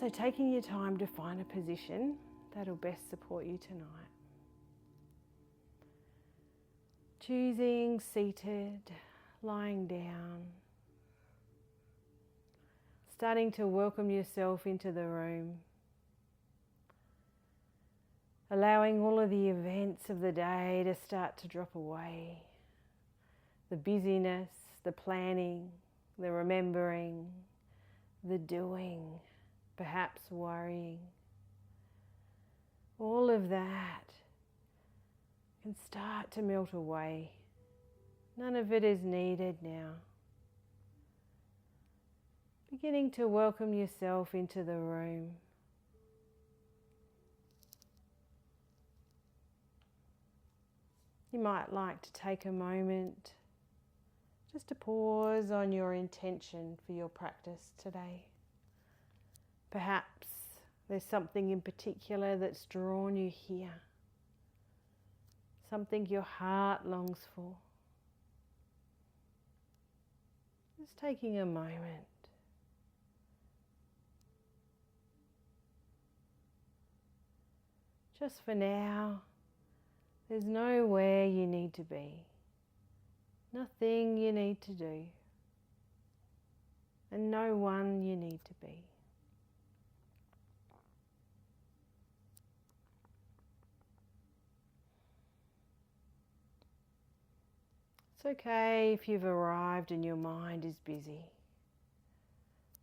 So taking your time to find a position that'll best support you tonight. Choosing seated, lying down. Starting to welcome yourself into the room. Allowing all of the events of the day to start to drop away. The busyness, the planning, the remembering, the doing, perhaps worrying. All of that can start to melt away. None of it is needed now. Beginning to welcome yourself into the room. You might like to take a moment just to pause on your intention for your practice today. Perhaps there's something in particular that's drawn you here. Something your heart longs for. Just taking a moment. Just for now, there's nowhere you need to be. Nothing you need to do. And no one you need to be. It's okay if you've arrived and your mind is busy,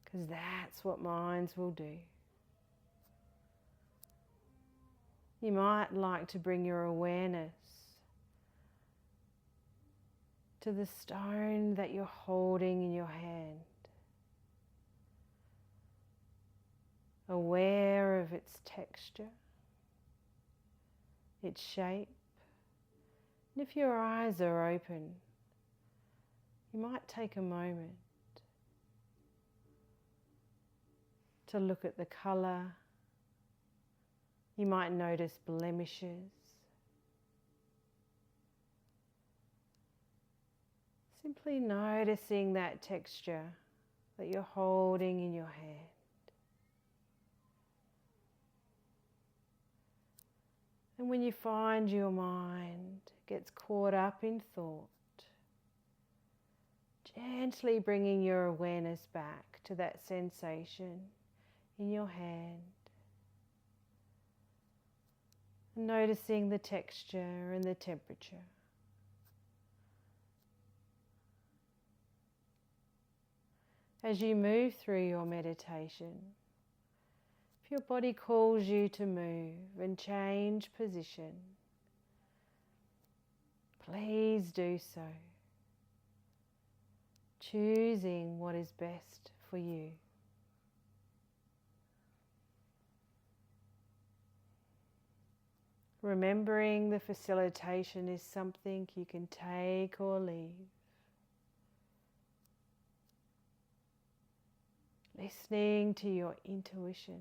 because that's what minds will do. You might like to bring your awareness to the stone that you're holding in your hand, aware of its texture, its shape. And if your eyes are open, you might take a moment to look at the colour. You might notice blemishes. Simply noticing that texture that you're holding in your hand. And when you find your mind gets caught up in thought, gently bringing your awareness back to that sensation in your hand. And noticing the texture and the temperature. As you move through your meditation, if your body calls you to move and change position, please do so, choosing what is best for you. Remembering the facilitation is something you can take or leave. Listening to your intuition.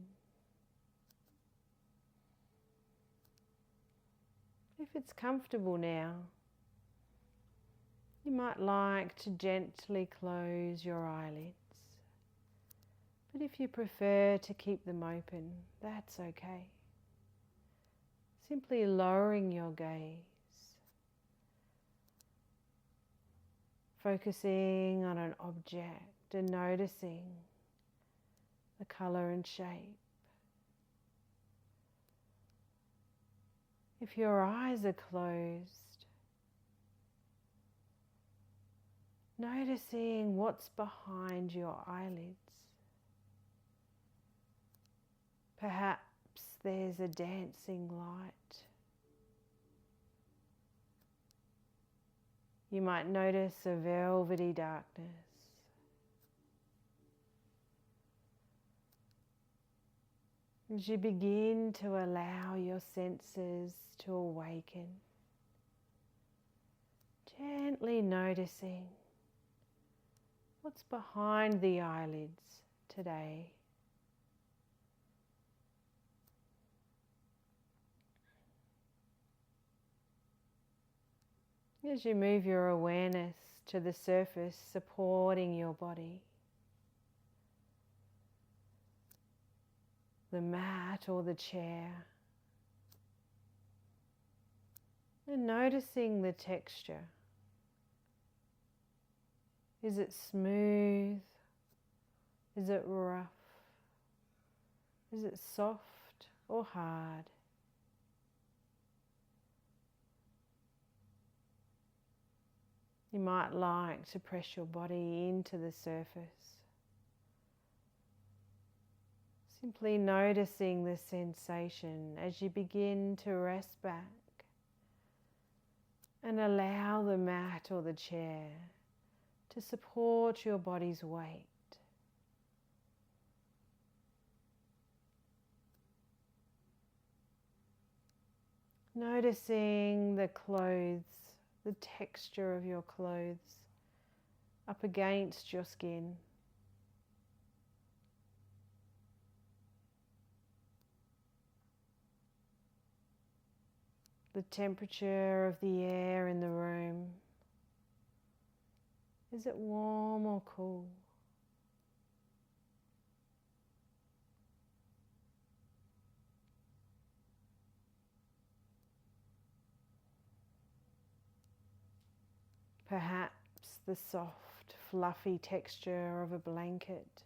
If it's comfortable now, you might like to gently close your eyelids. But if you prefer to keep them open, that's okay. Simply lowering your gaze, focusing on an object and noticing the colour and shape. If your eyes are closed, noticing what's behind your eyelids. Perhaps there's a dancing light. You might notice a velvety darkness. As you begin to allow your senses to awaken, gently noticing what's behind the eyelids today. As you move your awareness to the surface supporting your body, the mat or the chair, and noticing the texture. Is it smooth? Is it rough? Is it soft or hard? You might like to press your body into the surface. Simply noticing the sensation as you begin to rest back and allow the mat or the chair to support your body's weight. Noticing the clothes, the texture of your clothes up against your skin. The temperature of the air in the room. Is it warm or cool? Perhaps the soft, fluffy texture of a blanket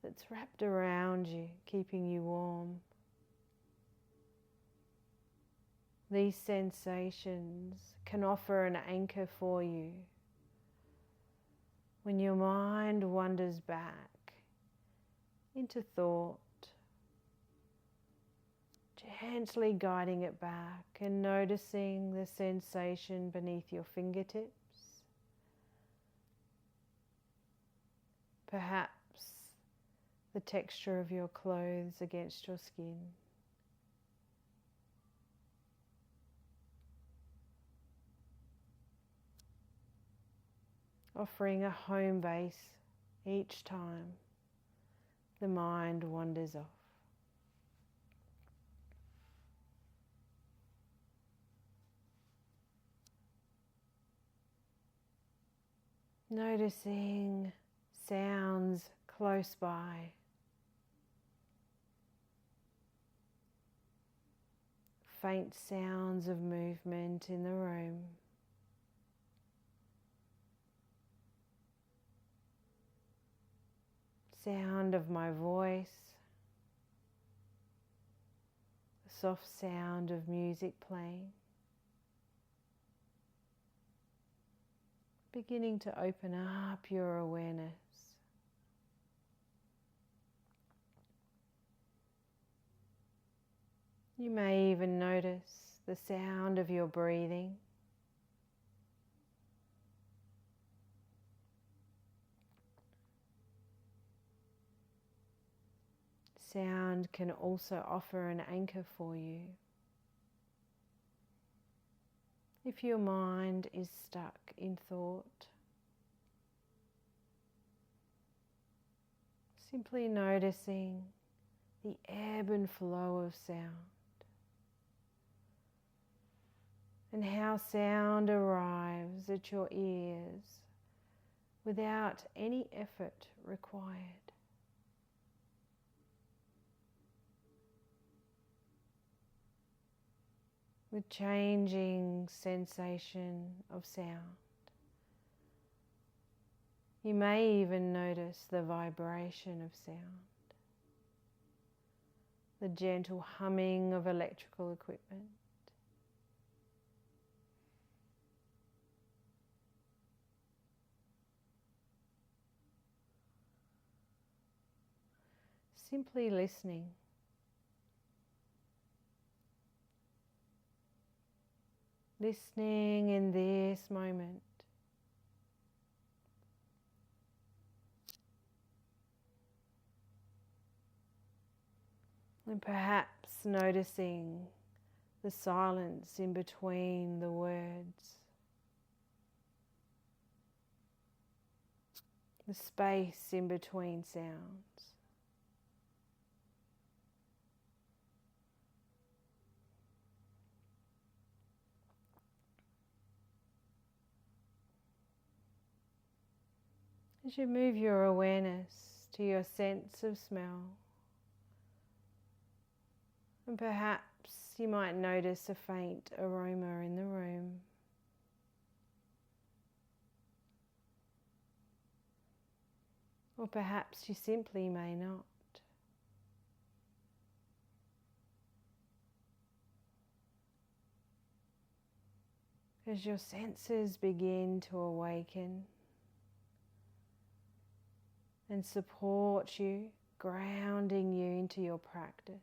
that's wrapped around you, keeping you warm. These sensations can offer an anchor for you when your mind wanders back into thought, gently guiding it back and noticing the sensation beneath your fingertips. Perhaps the texture of your clothes against your skin. Offering a home base each time the mind wanders off. Noticing sounds close by. Faint sounds of movement in the room. Sound of my voice. The soft sound of music playing. Beginning to open up your awareness. You may even notice the sound of your breathing. Sound can also offer an anchor for you. If your mind is stuck in thought, simply noticing the ebb and flow of sound and how sound arrives at your ears without any effort required. With changing sensation of sound. You may even notice the vibration of sound, the gentle humming of electrical equipment. Simply listening. Listening in this moment. And perhaps noticing the silence in between the words. The space in between sounds. As you move your awareness to your sense of smell, And perhaps you might notice a faint aroma in the room. Or perhaps you simply may not. As your senses begin to awaken and support you, grounding you into your practice.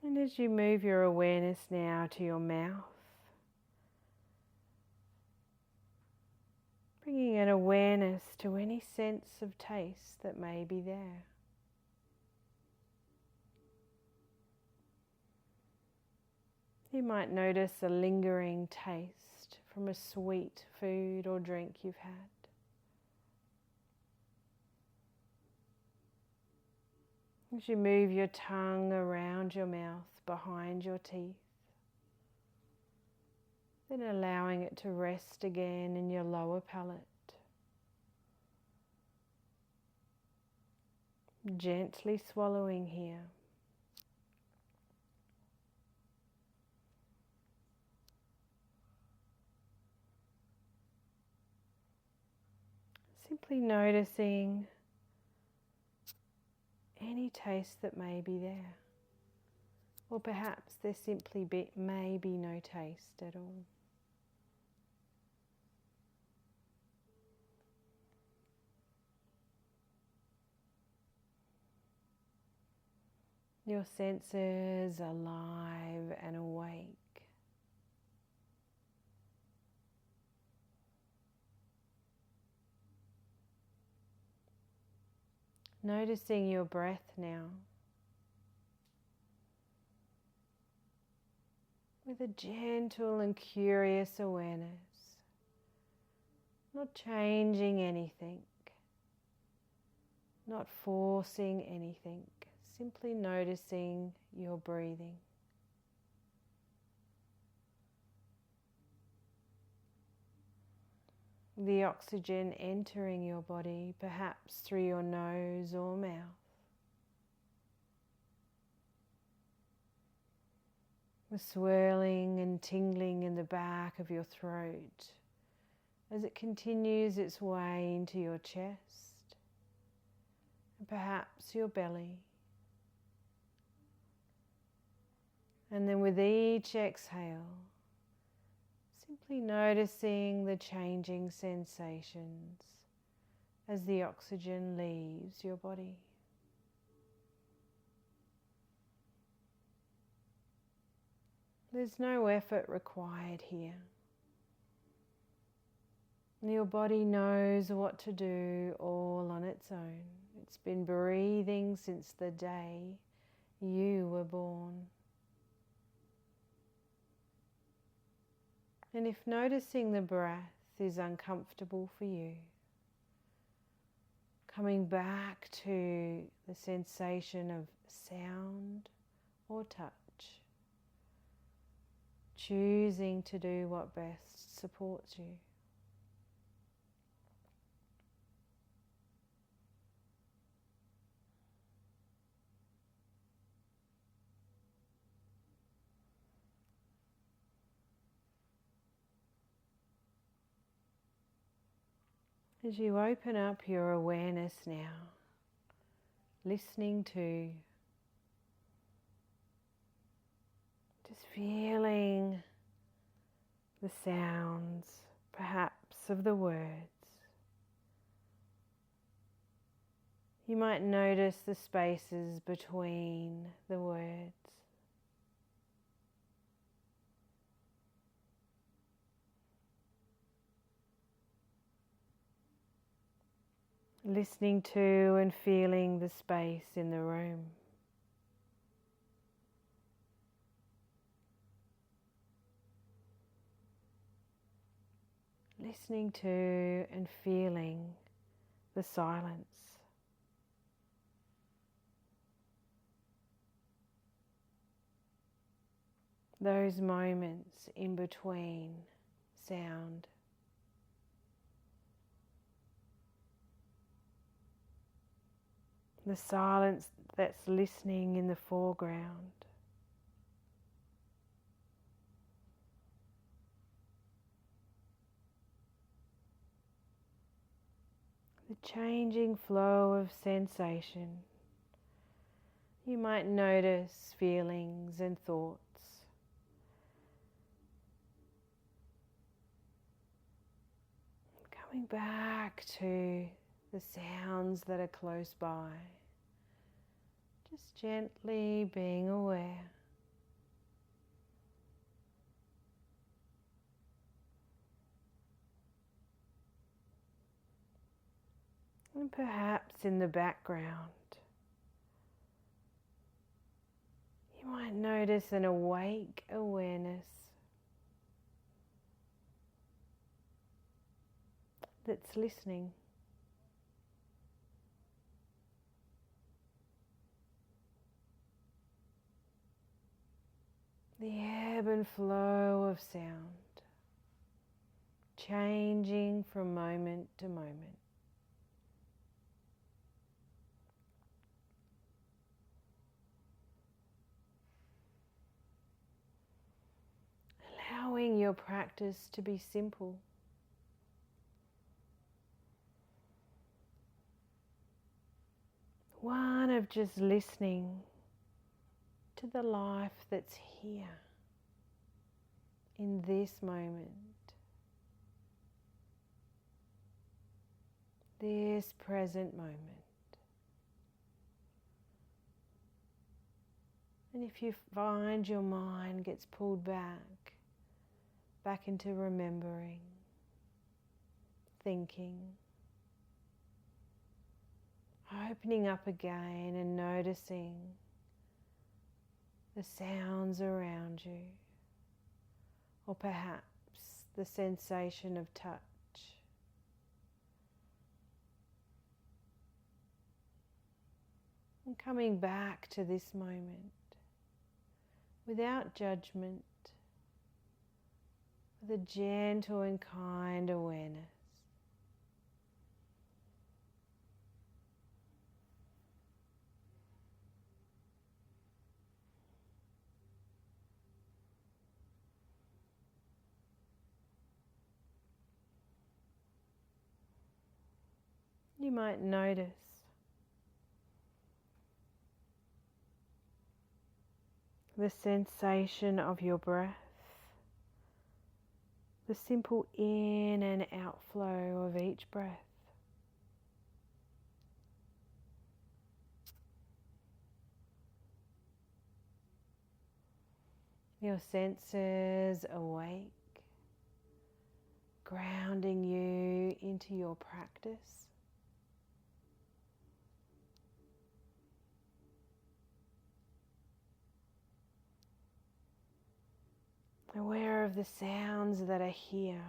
And as you move your awareness now to your mouth, bringing an awareness to any sense of taste that may be there. You might notice a lingering taste from a sweet food or drink you've had. As you move your tongue around your mouth, behind your teeth, then allowing it to rest again in your lower palate. Gently swallowing here. Simply noticing any taste that may be there. Or perhaps there simply may be no taste at all. Your senses alive and awake. Noticing your breath now with a gentle and curious awareness, not changing anything, not forcing anything, simply noticing your breathing. The oxygen entering your body, perhaps through your nose or mouth. The swirling and tingling in the back of your throat as it continues its way into your chest and perhaps your belly. And then with each exhale, simply noticing the changing sensations as the oxygen leaves your body. There's no effort required here. Your body knows what to do all on its own. It's been breathing since the day you were born. And if noticing the breath is uncomfortable for you, coming back to the sensation of sound or touch, choosing to do what best supports you. As you open up your awareness now, listening to, just feeling the sounds, perhaps of the words. You might notice the spaces between the words. Listening to and feeling the space in the room. Listening to and feeling the silence. those moments in between sound. The silence that's listening in the foreground. The changing flow of sensation. You might notice feelings and thoughts. Coming back to the sounds that are close by. Just gently being aware. And perhaps in the background, you might notice an awake awareness that's listening. The ebb and flow of sound, changing from moment to moment. Allowing your practice to be simple. One of just listening to the life that's here in this moment, this present moment. And if you find your mind gets pulled back into remembering, thinking, opening up again and noticing the sounds around you, or perhaps the sensation of touch. And coming back to this moment without judgment, with a gentle and kind awareness. You might notice the sensation of your breath, the simple in and outflow of each breath. Your senses awake, grounding you into your practice. Aware of the sounds that are here.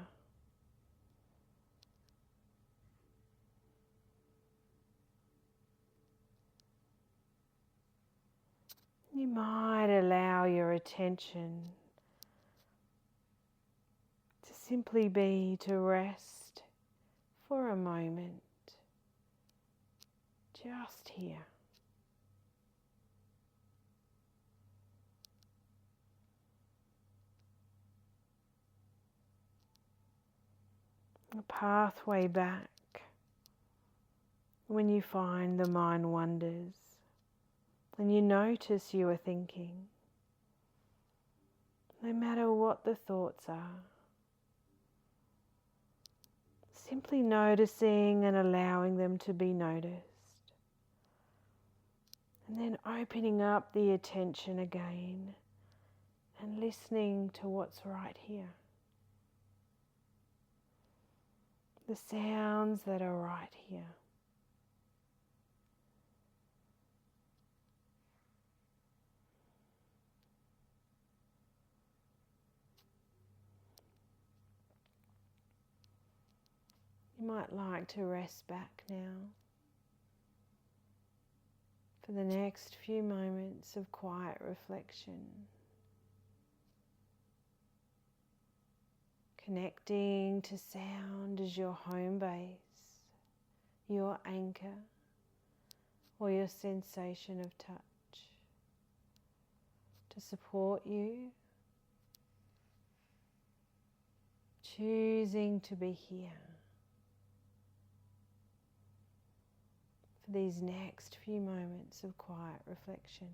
You might allow your attention to simply be to rest for a moment, just here. A pathway back when you find the mind wanders and you notice you are thinking, no matter what the thoughts are. Simply noticing and allowing them to be noticed. And then opening up the attention again and listening to what's right here. The sounds that are right here. You might like to rest back now for the next few moments of quiet reflection. Connecting to sound as your home base, your anchor, or your sensation of touch to support you. Choosing to be here for these next few moments of quiet reflection.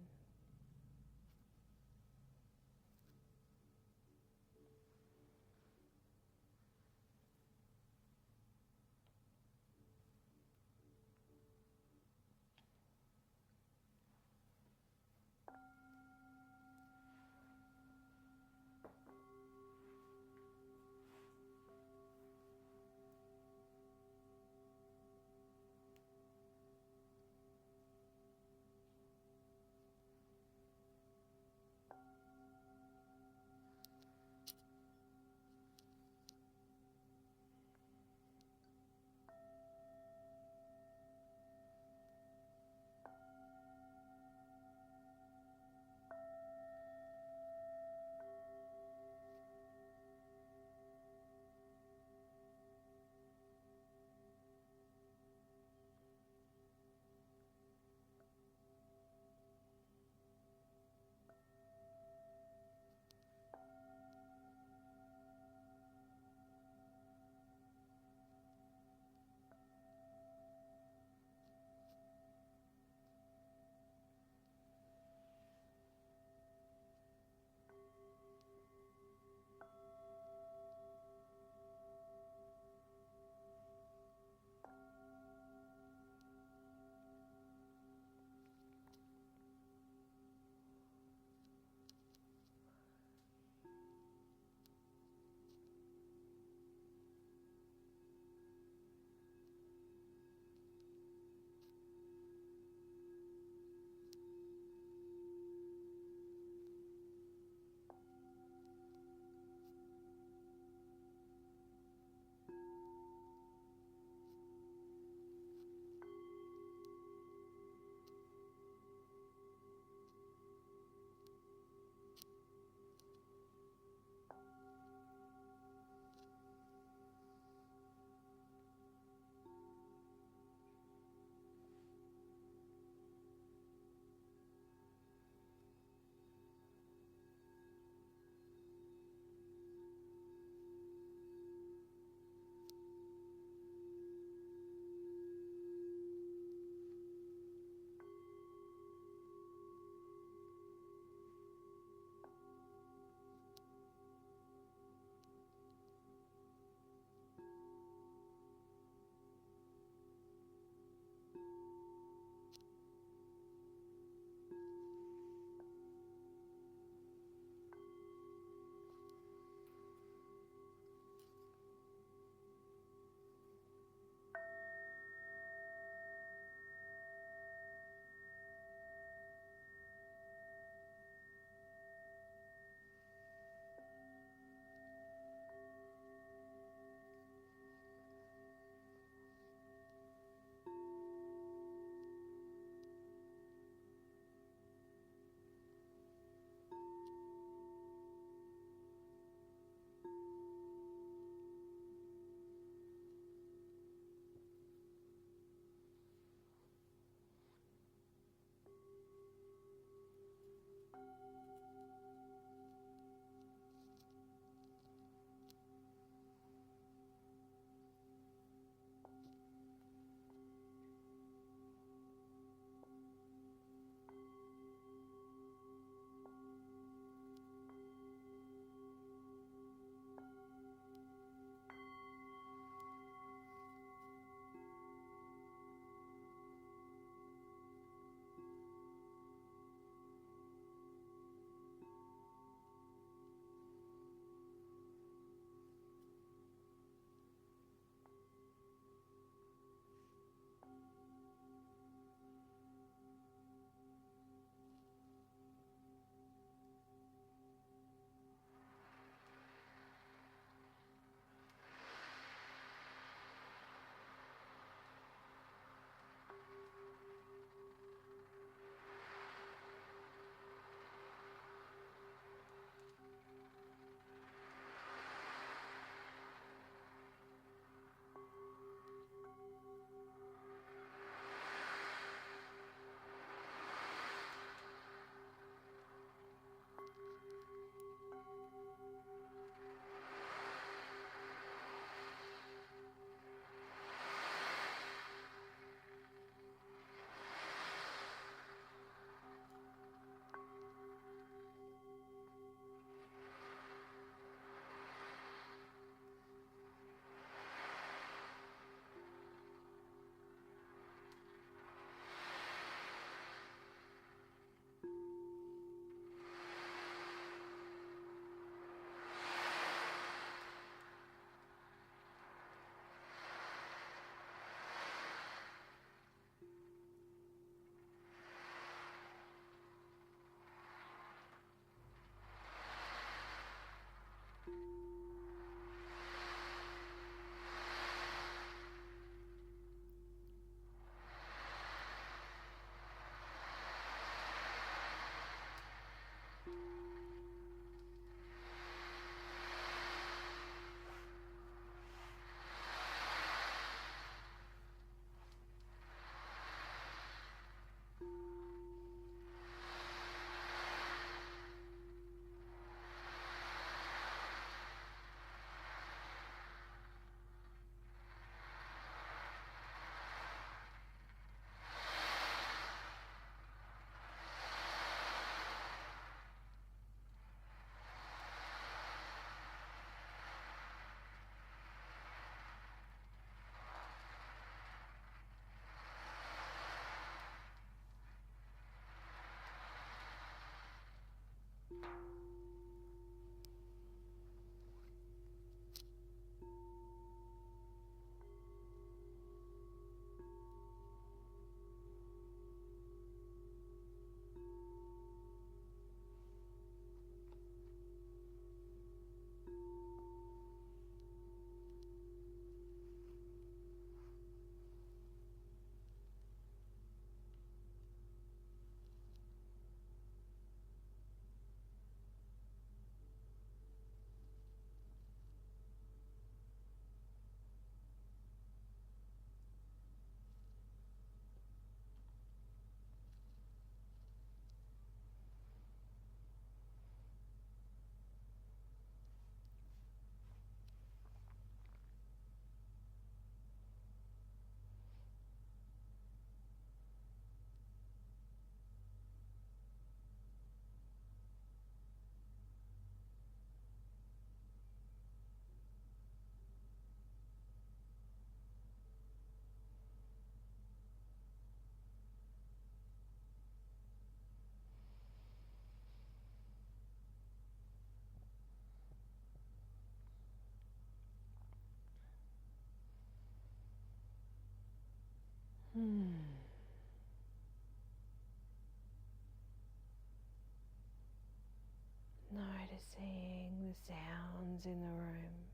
Noticing the sounds in the room.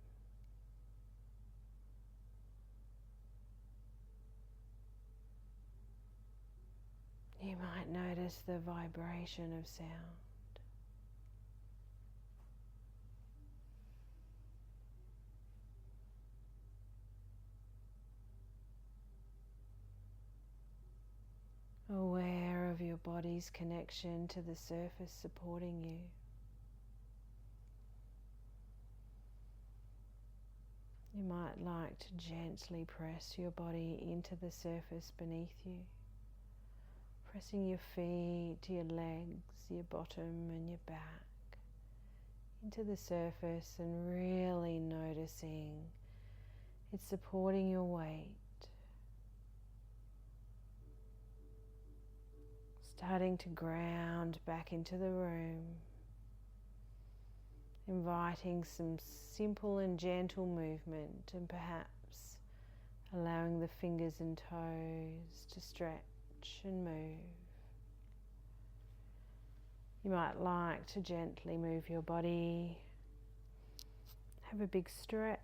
You might notice the vibration of sound. Aware of your body's connection to the surface supporting you. You might like to gently press your body into the surface beneath you, pressing your feet, your legs, your bottom and your back into the surface and really noticing it's supporting your weight. Starting to ground back into the room, inviting some simple and gentle movement, and perhaps allowing the fingers and toes to stretch and move. You might like to gently move your body, have a big stretch.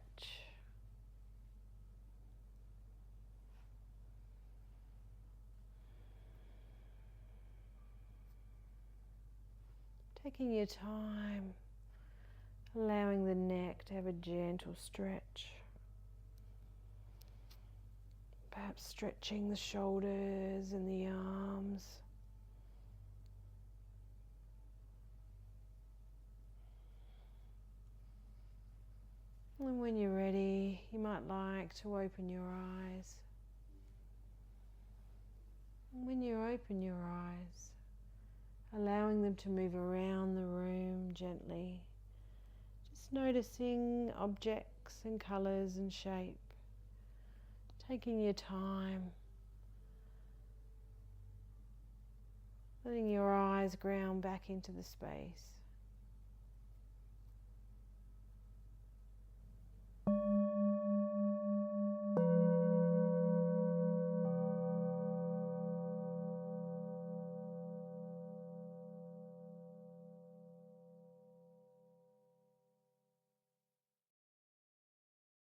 Taking your time, allowing the neck to have a gentle stretch. Perhaps stretching the shoulders and the arms. And when you're ready, you might like to open your eyes. And when you open your eyes, allowing them to move around the room gently, just noticing objects and colours and shape, taking your time, letting your eyes ground back into the space.